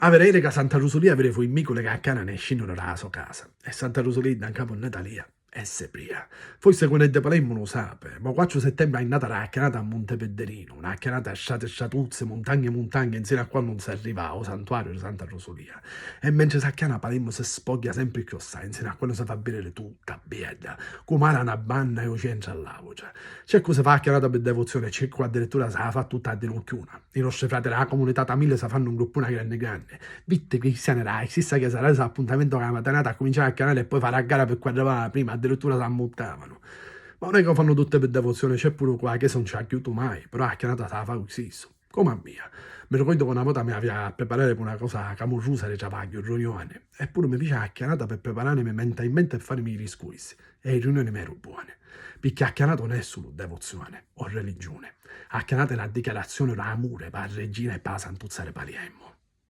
A vedere che Santa Rosalia avere fu in micole che a cana ne scendono dalla sua casa. E Santa Rosalia da capo Natalia è sepria. Forse quando è Palermo lo sa, ma 4 settembre è nata la chianata a Monte Pedderino, una chianata a sciate e sciatuzze, montagne e montagne, insieme a qua non si arriva al santuario di Santa Rosalia. E mentre sa chiana Palermo si spoglia sempre più assai, insieme a quello si fa bere tutta, bieda, come una banna e o c'entra all'avoce. C'è cosa fa chiamata per devozione, c'è qua addirittura se la fa tutta a dinocchiuna. I nostri fratelli della comunità tamile si fanno un gruppone grande grande. Vitte cristiane dai, si sa che sarà l'appuntamento con la mattinata a cominciare a chiamare e poi fare a gara per quadrivare prima, addirittura si ammuttavano. Ma non è che lo fanno tutte per devozione, c'è pure qua che non ci ha chiuso mai, però la chiamata se la fa così, come a mia. Mi ricordo che una volta mi aveva a preparare per una cosa camorrusa di travaglio, riunione, eppure mi fece la chiamata per prepararmi mentalmente e farmi i discorsi, e le riunioni mi erano buone. Perché a chiamata non è solo devozione o religione, a chiamata è una dichiarazione d'amore per la regina e per la santuzza di Paliemmo.